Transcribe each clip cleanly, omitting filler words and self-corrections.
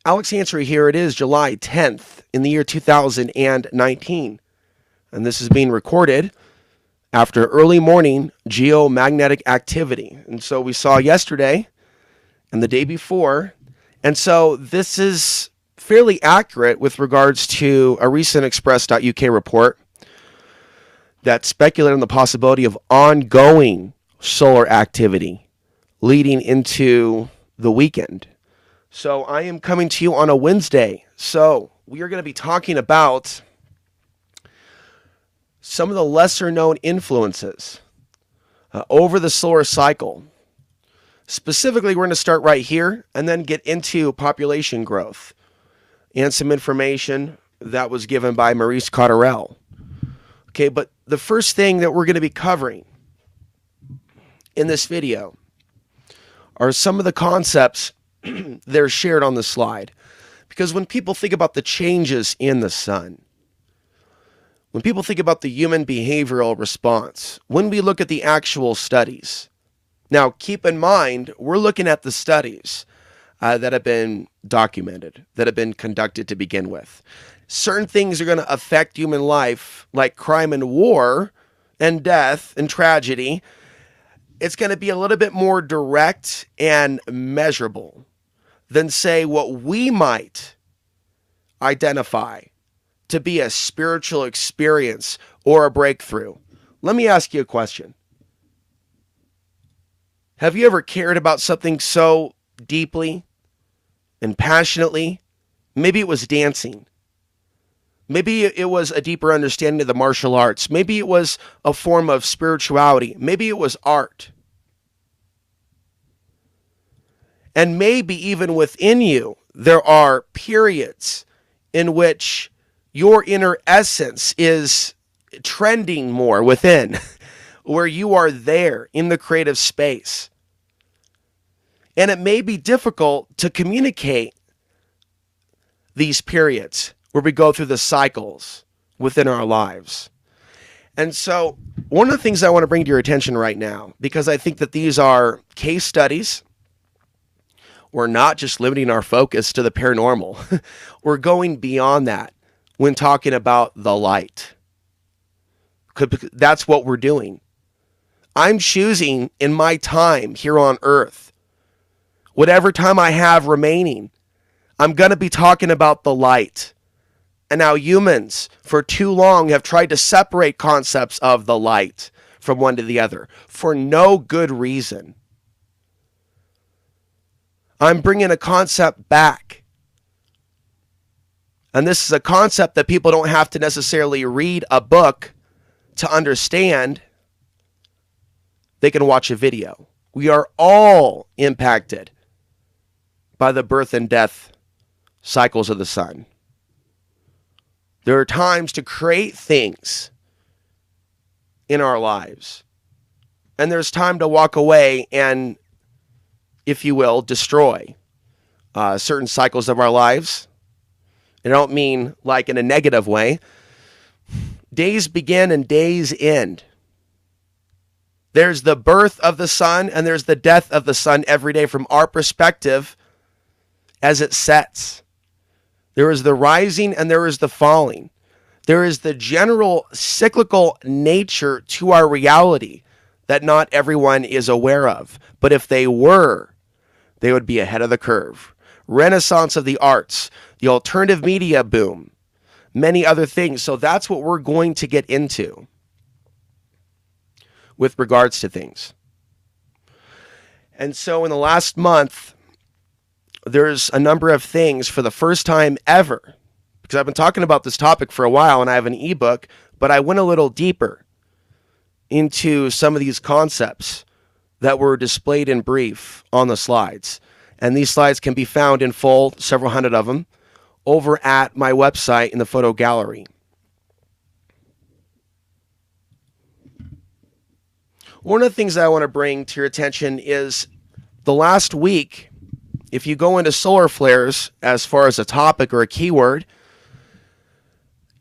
Alex Ansary here. It is July 10th in the year 2019, and this is being recorded after early morning geomagnetic activity. And so we saw yesterday and the day before, and so this is fairly accurate with regards to a recent Express.uk report that speculated on the possibility of ongoing solar activity leading into the weekend. So I am coming to you on a Wednesday. So we are going to be talking about some of the lesser known influences over the solar cycle. Specifically, we're going to start right here and then get into population growth and some information that was given by Maurice Cotterell. Okay, but the first thing that we're going to be covering in this video are some of the concepts that are shared on the slide. Because when people think about the changes in the sun, when people think about the human behavioral response, when we look at the actual studies, now keep in mind, we're looking at the studies that have been documented, that have been conducted to begin with. Certain things are going to affect human life, like crime and war and death and tragedy. It's going to be a little bit more direct and measurable than, say, what we might identify to be a spiritual experience or a breakthrough. Let me ask you a question. Have you ever cared about something so deeply and passionately? Maybe it was dancing. Maybe it was a deeper understanding of the martial arts. Maybe it was a form of spirituality. Maybe it was art. And maybe even within you, there are periods in which your inner essence is trending more within, where you are there in the creative space. And it may be difficult to communicate these periods where we go through the cycles within our lives. And so one of the things I want to bring to your attention right now, because I think that these are case studies, we're not just limiting our focus to the paranormal. We're going beyond that when talking about the light. That's what we're doing. I'm choosing in my time here on earth, whatever time I have remaining, I'm going to be talking about the light. And now humans, for too long, have tried to separate concepts of the light from one to the other for no good reason. I'm bringing a concept back. And this is a concept that people don't have to necessarily read a book to understand. They can watch a video. We are all impacted by the birth and death cycles of the sun. There are times to create things in our lives. And there's time to walk away and, if you will, destroy certain cycles of our lives. And I don't mean like in a negative way. Days begin and days end. There's the birth of the sun and there's the death of the sun every day from our perspective as it sets. There is the rising and there is the falling. There is the general cyclical nature to our reality that not everyone is aware of. But if they were, they would be ahead of the curve. Renaissance of the arts, the alternative media boom, many other things. So that's what we're going to get into with regards to things. And so in the last month, there's a number of things for the first time ever, because I've been talking about this topic for a while and I have an ebook, but I went a little deeper into some of these concepts that were displayed in brief on the slides. And these slides can be found in full, several hundred of them, over at my website in the photo gallery. One of the things that I want to bring to your attention is the last week, if you go into solar flares as far as a topic or a keyword,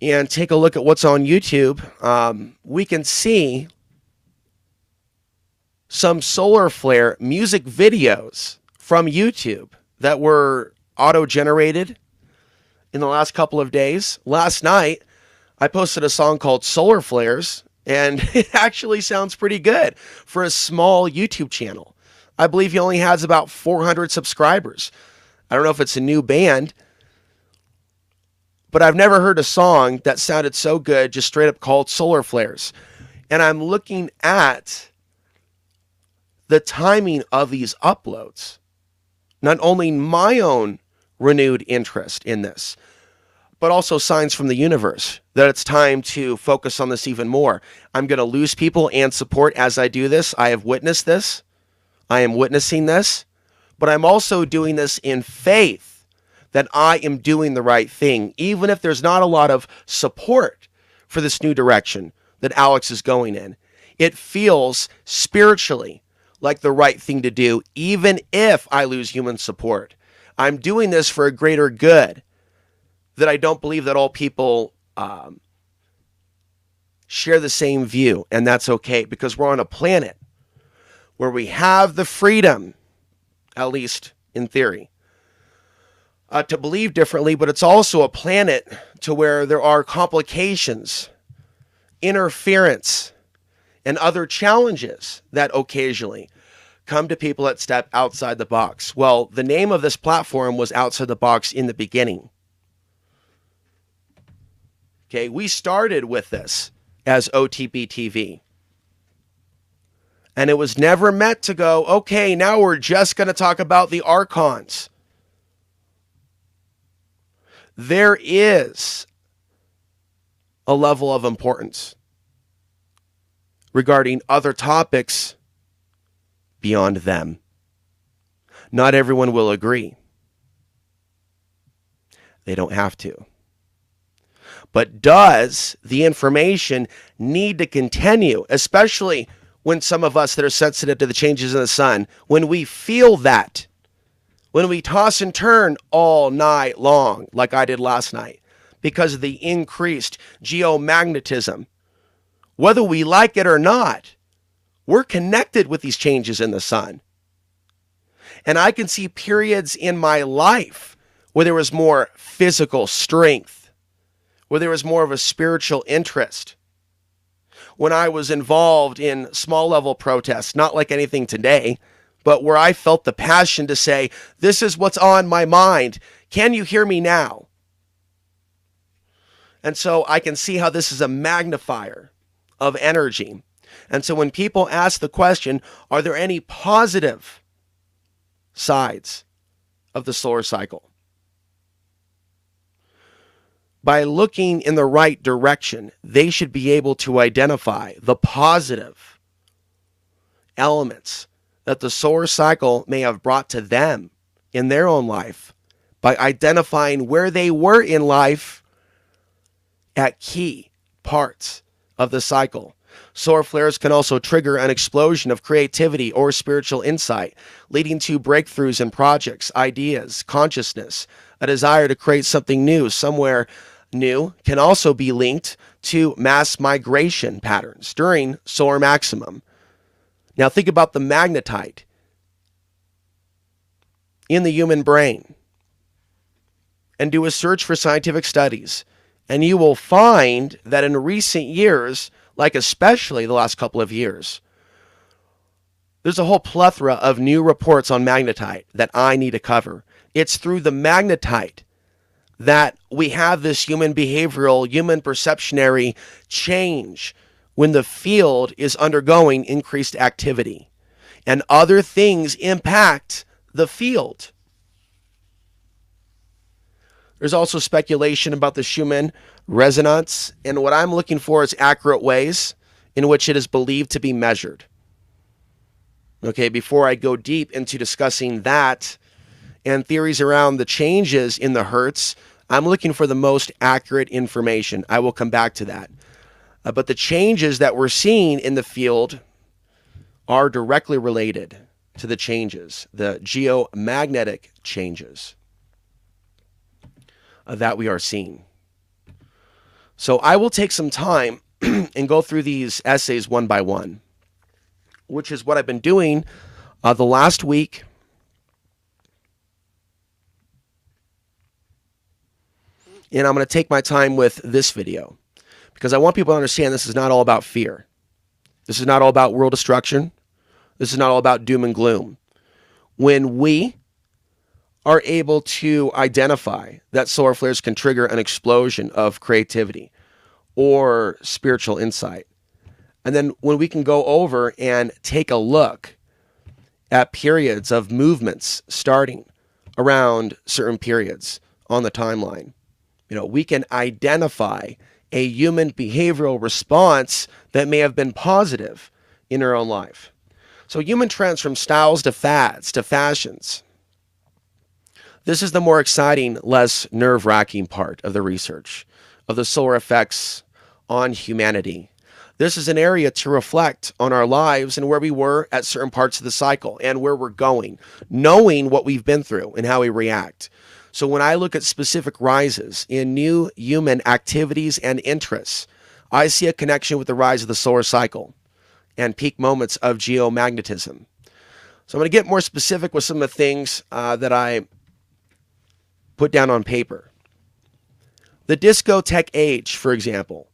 and take a look at what's on YouTube, we can see some solar flare music videos from YouTube that were auto-generated in the last couple of days. Last night, I posted a song called Solar Flares, and it actually sounds pretty good for a small YouTube channel. I believe he only has about 400 subscribers. I don't know if it's a new band, but I've never heard a song that sounded so good, just straight up called Solar Flares. And I'm looking at the timing of these uploads. Not only my own renewed interest in this, but also signs from the universe that it's time to focus on this even more. I'm going to lose people and support as I do this. I have witnessed this. I am witnessing this. But I'm also doing this in faith that I am doing the right thing, even if there's not a lot of support for this new direction that Alex is going in. It feels spiritually like the right thing to do, even if I lose human support. I'm doing this for a greater good, that I don't believe that all people share the same view, and that's okay, because we're on a planet where we have the freedom, at least in theory, to believe differently, but it's also a planet to where there are complications, interference, and other challenges that occasionally come to people that step outside the box. Well, the name of this platform was Outside the Box in the beginning. Okay, we started with this as OTB TV. And it was never meant to go, okay, now we're just going to talk about the archons. There is a level of importance regarding other topics beyond them. Not everyone will agree. They don't have to. But does the information need to continue, especially when some of us that are sensitive to the changes in the sun, when we feel that, when we toss and turn all night long, like I did last night, because of the increased geomagnetism, whether we like it or not, we're connected with these changes in the sun. And I can see periods in my life where there was more physical strength, where there was more of a spiritual interest. When I was involved in small level protests, not like anything today, but where I felt the passion to say, this is what's on my mind. Can you hear me now? And so I can see how this is a magnifier of energy. And so when people ask the question, are there any positive sides of the solar cycle? By looking in the right direction, they should be able to identify the positive elements that the solar cycle may have brought to them in their own life by identifying where they were in life at key parts of the cycle. Solar flares can also trigger an explosion of creativity or spiritual insight, leading to breakthroughs in projects, ideas, consciousness. A desire to create something new somewhere new can also be linked to mass migration patterns during solar maximum. Now think about the magnetite in the human brain and do a search for scientific studies, and you will find that in recent years, like especially the last couple of years, there's a whole plethora of new reports on magnetite that I need to cover. It's through the magnetite that we have this human behavioral, human perceptionary change when the field is undergoing increased activity and other things impact the field. There's also speculation about the Schumann resonance, and what I'm looking for is accurate ways in which it is believed to be measured. Okay, before I go deep into discussing that and theories around the changes in the hertz, I'm looking for the most accurate information. I will come back to that. But the changes that we're seeing in the field are directly related to the changes, the geomagnetic changes that we are seeing. So I will take some time and go through these essays one by one, which is what I've been doing the last week And I'm going to take my time with this video because I want people to understand this is not all about fear. This is not all about world destruction. This is not all about doom and gloom. When we are able to identify that solar flares can trigger an explosion of creativity or spiritual insight, and then when we can go over and take a look at periods of movements starting around certain periods on the timeline, we can identify a human behavioral response that may have been positive in our own life. So human trends from styles to fads to fashions. This is the more exciting, less nerve-wracking part of the research of the solar effects on humanity. This is an area to reflect on our lives and where we were at certain parts of the cycle and where we're going, knowing what we've been through and how we react. So when I look at specific rises in new human activities and interests, I see a connection with the rise of the solar cycle and peak moments of geomagnetism. So I'm going to get more specific with some of the things that I put down on paper. The discotheque age, for example,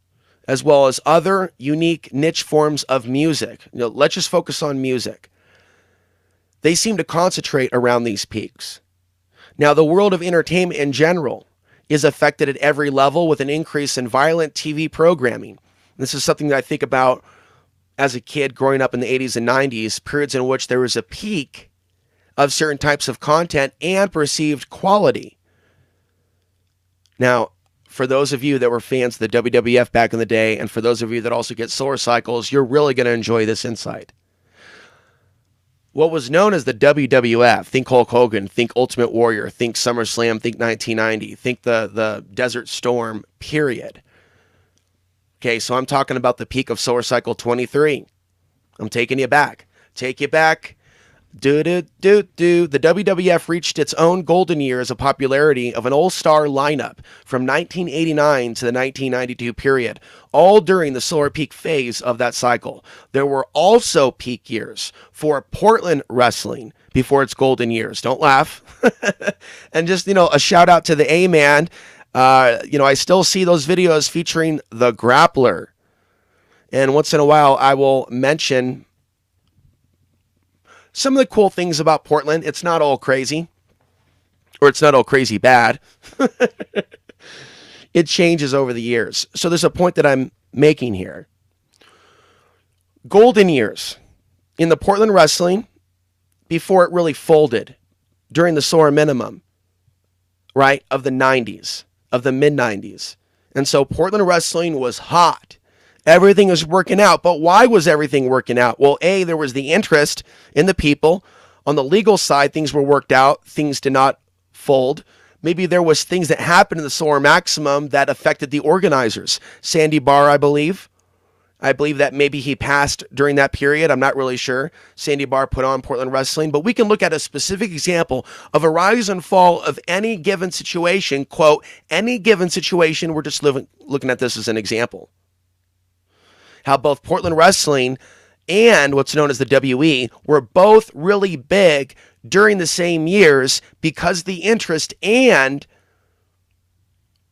as well as other unique niche forms of music. Let's just focus on music. They seem to concentrate around these peaks. Now, the world of entertainment in general is affected at every level with an increase in violent TV programming. This is something that I think about as a kid growing up in the 80s and 90s, periods in which there was a peak of certain types of content and perceived quality. Now, for those of you that were fans of the WWF back in the day, and for those of you that also get solar cycles, you're really going to enjoy this insight. What was known as the WWF, think Hulk Hogan, think Ultimate Warrior, think SummerSlam, think 1990, think the Desert Storm period. Okay, so I'm talking about the peak of solar cycle 23. I'm taking you back. Take you back. The WWF reached its own golden years of popularity of an all-star lineup from 1989 to the 1992 period, all during the solar peak phase of that cycle. There were also peak years for Portland wrestling before its golden years. Don't laugh. And just, a shout out to the A-Man. I still see those videos featuring the Grappler. And once in a while, I will mention some of the cool things about Portland. It's not all crazy, or it's not all crazy bad. It changes over the years. So there's a point that I'm making here. Golden years in the Portland wrestling before it really folded during the solar minimum, right, of the 90s, of the mid-90s. And so Portland wrestling was hot. Everything was working out. But why was everything working out? Well, A, there was the interest in the people. On the legal side, things were worked out. Things did not fold. Maybe there was things that happened in the solar maximum that affected the organizers. Sandy Barr, I believe. I believe that maybe he passed during that period. I'm not really sure. Sandy Barr put on Portland wrestling. But we can look at a specific example of a rise and fall of any given situation. Quote, any given situation. We're just looking at this as an example. How both Portland wrestling and what's known as the WE were both really big during the same years because the interest and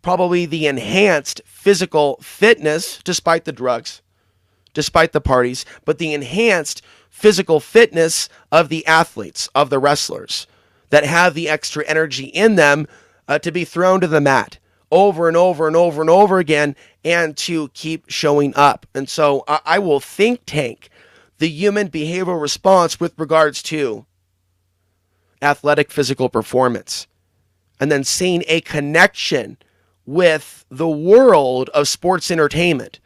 probably the enhanced physical fitness, despite the drugs, despite the parties, but the enhanced physical fitness of the athletes, of the wrestlers that have the extra energy in them to be thrown to the mat over and over and over and over again and to keep showing up. And so I will think tank the human behavioral response with regards to athletic physical performance and then seeing a connection with the world of sports entertainment.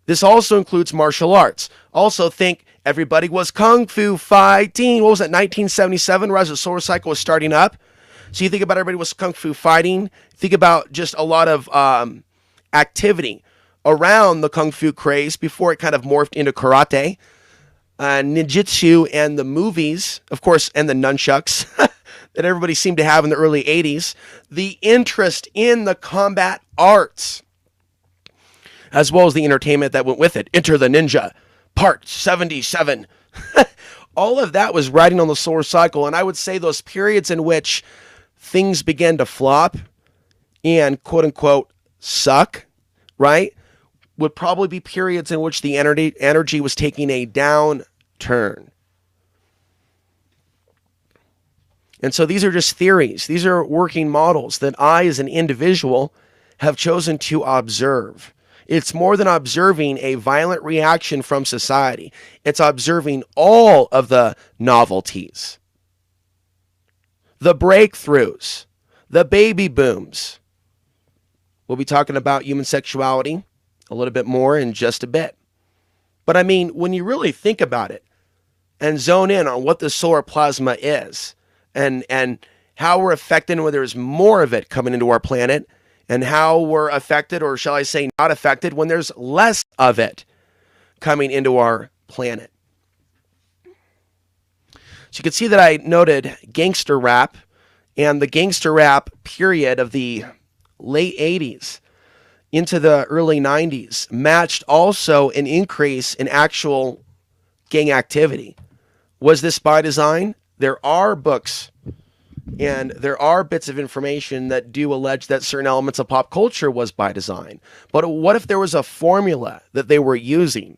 This also includes martial arts. Also think everybody was kung fu fighting. What was that, 1977, as the solar cycle was starting up? So you think about everybody was kung fu fighting. Think about just a lot of activity around the kung fu craze before it kind of morphed into karate, ninjutsu, and the movies, of course, and the nunchucks that everybody seemed to have in the early 80s. The interest in the combat arts, as well as the entertainment that went with it. Enter the Ninja, Part 77. All of that was riding on the solar cycle. And I would say those periods in which things began to flop and quote unquote suck, right, would probably be periods in which the energy was taking a downturn. And so these are just theories. These are working models that I, as an individual, have chosen to observe. It's more than observing a violent reaction from society. It's observing all of the novelties, the breakthroughs, the baby booms. We'll be talking about human sexuality a little bit more in just a bit. But I mean, when you really think about it and zone in on what the solar plasma is, and how we're affected when there's more of it coming into our planet, and how we're affected, or shall I say not affected, when there's less of it coming into our planet. So you can see that I noted gangster rap, and the gangster rap period of the late 80s into the early 90s matched also an increase in actual gang activity. Was this by design? There are books and there are bits of information that do allege that certain elements of pop culture was by design. But what if there was a formula that they were using?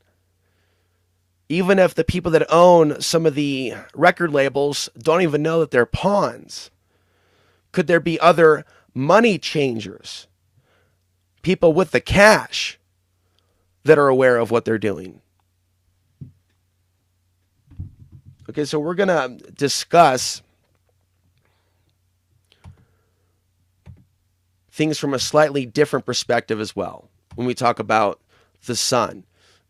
Even if the people that own some of the record labels don't even know that they're pawns, could there be other money changers, people with the cash, that are aware of what they're doing? Okay, so we're going to discuss things from a slightly different perspective as well when we talk about the sun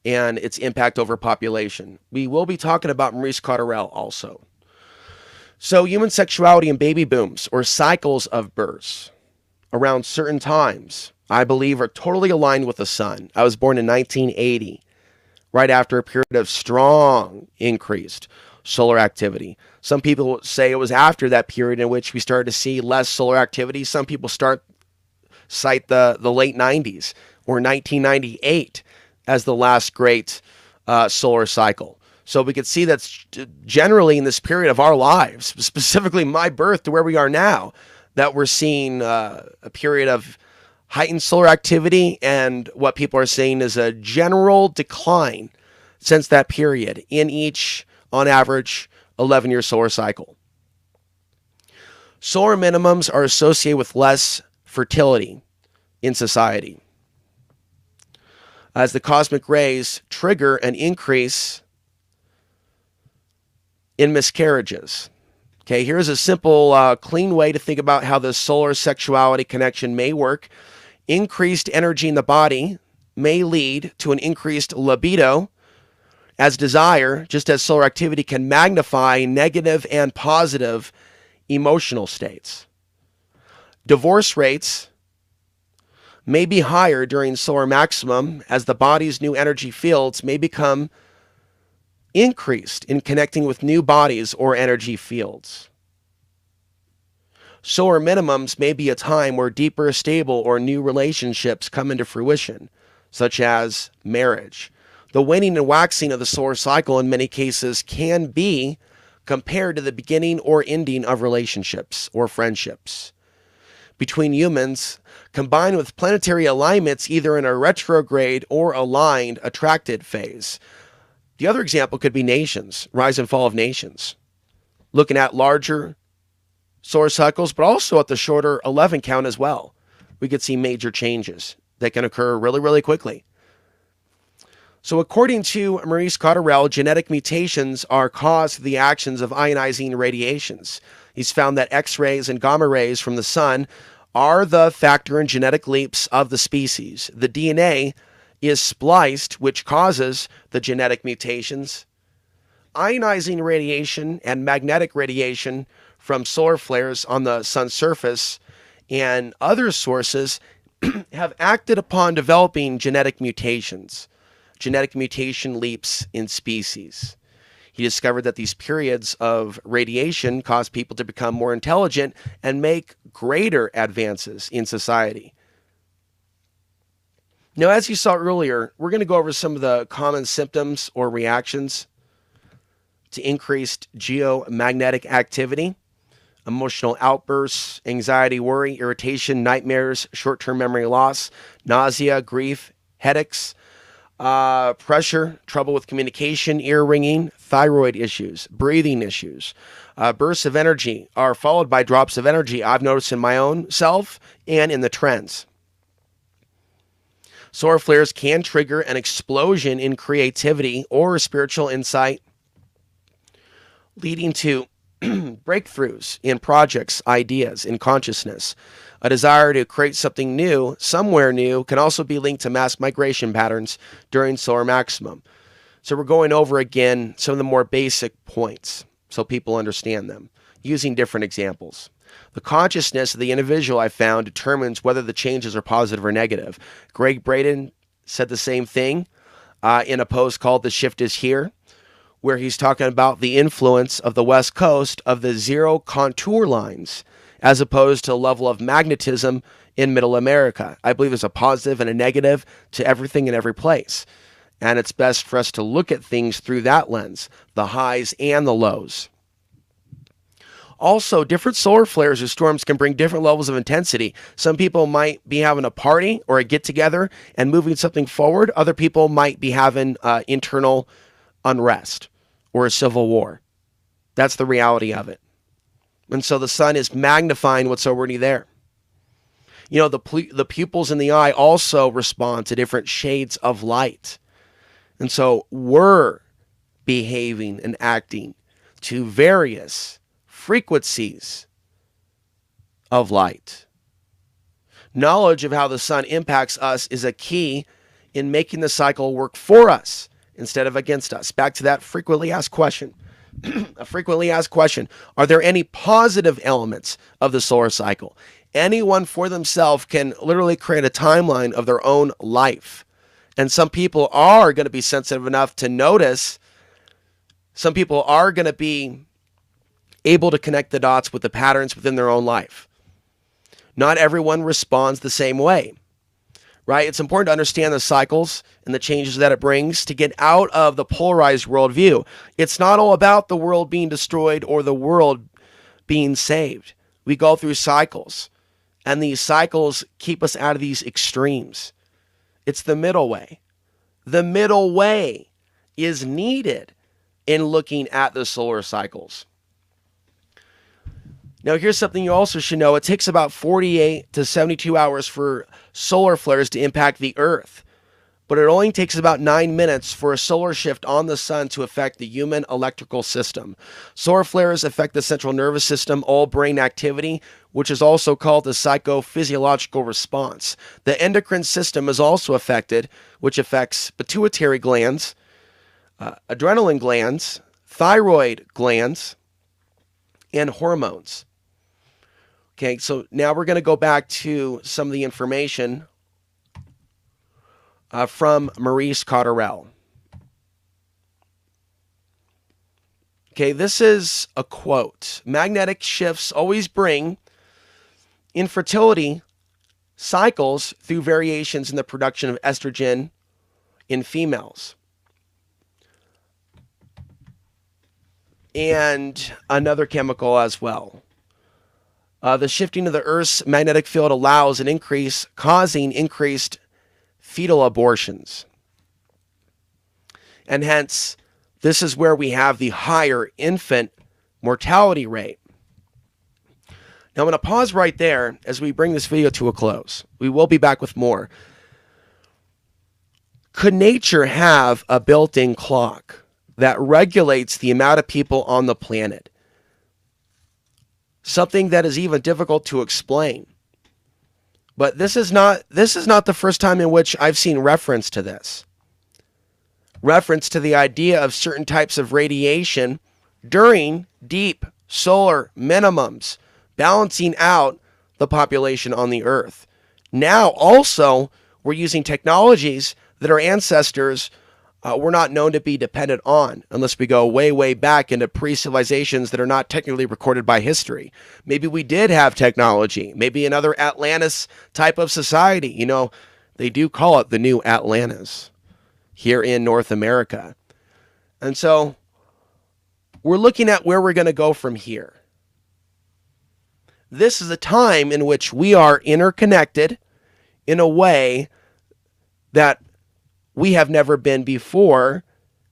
and its impact over population. We will be talking about Maurice Cotterell also. So human sexuality and baby booms, or cycles of births around certain times, I believe are totally aligned with the sun. I was born in 1980, right after a period of strong increased solar activity. Some people say it was after that period in which we started to see less solar activity. Some people cite the late 90s or 1998 as the last great solar cycle. So we could see that's generally in this period of our lives, specifically my birth to where we are now, that we're seeing a period of heightened solar activity, and what people are saying is a general decline since that period in each, on average, 11-year solar cycle. Solar minimums are associated with less fertility in society, as the cosmic rays trigger an increase in miscarriages. Okay, here's a simple, clean way to think about how the solar sexuality connection may work. Increased energy in the body may lead to an increased libido, as desire, just as solar activity, can magnify negative and positive emotional states. Divorce rates may be higher during solar maximum, as the body's new energy fields may become increased in connecting with new bodies or energy fields. Solar minimums may be a time where deeper, stable, or new relationships come into fruition, such as marriage. The waning and waxing of the solar cycle in many cases can be compared to the beginning or ending of relationships or friendships between humans, combined with planetary alignments either in a retrograde or aligned attracted phase. The other example could be nations, rise and fall of nations. Looking at larger solar cycles, but also at the shorter 11 count as well. We could see major changes that can occur really, really quickly. So according to Maurice Cotterell, genetic mutations are caused through the actions of ionizing radiations. He's found that X-rays and gamma rays from the sun are the factor in genetic leaps of the species. The DNA is spliced, which causes the genetic mutations. Ionizing radiation and magnetic radiation from solar flares on the sun's surface and other sources have acted upon developing genetic mutations, genetic mutation leaps in species. He discovered that these periods of radiation cause people to become more intelligent and make greater advances in society. Now, as you saw earlier, we're going to go over some of the common symptoms or reactions to increased geomagnetic activity. emotional outbursts, anxiety, worry, irritation, nightmares, short-term memory loss, nausea, grief, headaches, pressure, trouble with communication, ear ringing, thyroid issues, breathing issues. Bursts of energy are followed by drops of energy I've noticed in my own self and in the trends. Solar flares can trigger an explosion in creativity or spiritual insight, leading to breakthroughs in projects, ideas, in consciousness. A desire to create something new, somewhere new, can also be linked to mass migration patterns during solar maximum. So we're going over again some of the more basic points so people understand them, using different examples. The consciousness of the individual, I found, determines whether the changes are positive or negative. Greg Braden said the same thing in a post called "The Shift is Here," where he's talking about the influence of the West Coast of the zero contour lines as opposed to the level of magnetism in Middle America. I believe there's a positive and a negative to everything in every place. And it's best for us to look at things through that lens, the highs and the lows. Also, different solar flares or storms can bring different levels of intensity. Some people might be having a party or a get-together and moving something forward. Other people might be having internal unrest or a civil war. That's the reality of it. And so the sun is magnifying what's already there. You know, the pupils in the eye also respond to different shades of light. And so we're behaving and acting to various frequencies of light. Knowledge of how the sun impacts us is a key in making the cycle work for us instead of against us. Back to that frequently asked question. A frequently asked question: are there any positive elements of the solar cycle? Anyone for themselves can literally create a timeline of their own life. And some people are going to be sensitive enough to notice. Some people are going to be able to connect the dots with the patterns within their own life. Not everyone responds the same way, right? It's important to understand the cycles and the changes that it brings to get out of the polarized worldview. It's not all about the world being destroyed or the world being saved. We go through cycles, and these cycles keep us out of these extremes. It's the middle way. The middle way is needed in looking at the solar cycles. Now, here's something you also should know. It takes about 48 to 72 hours for solar flares to impact the Earth, but it only takes about 9 minutes for a solar shift on the sun to affect the human electrical system. Solar flares affect the central nervous system, all brain activity, which is also called the psychophysiological response. The endocrine system is also affected, which affects pituitary glands, adrenaline glands, thyroid glands, and hormones. Okay, so now we're going to go back to some of the information from Maurice Cotterell. Okay, this is a quote. Magnetic shifts always bring infertility cycles through variations in the production of estrogen in females. And another chemical as well. The shifting of the Earth's magnetic field allows an increase, causing increased fetal abortions. And hence, this is where we have the higher infant mortality rate. Now I'm going to pause right there as we bring this video to a close. We will be back with more. Could nature have a built-in clock that regulates the amount of people on the planet? Something that is even difficult to explain. But this is not the first time in which I've seen reference to this. Reference to the idea of certain types of radiation during deep solar minimums, balancing out the population on the Earth. Now also, we're using technologies that our ancestors were not known to be dependent on, unless we go way, way back into pre-civilizations that are not technically recorded by history. Maybe we did have technology, maybe another Atlantis type of society. You know, they do call it the new Atlantis here in North America. And so we're looking at where we're going to go from here. This is a time in which we are interconnected in a way that we have never been before,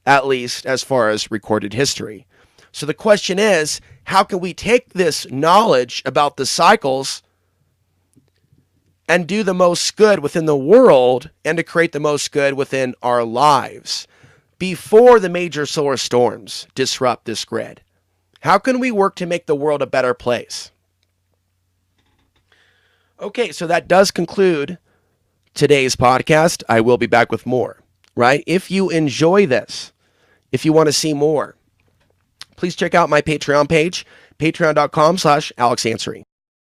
at least as far as recorded history. So the question is, how can we take this knowledge about the cycles and do the most good within the world and to create the most good within our lives before the major solar storms disrupt this grid? How can we work to make the world a better place? Okay, so that does conclude today's podcast. I will be back with more, right? If you enjoy this, if you want to see more, please check out my Patreon page, patreon.com/AlexAnsary.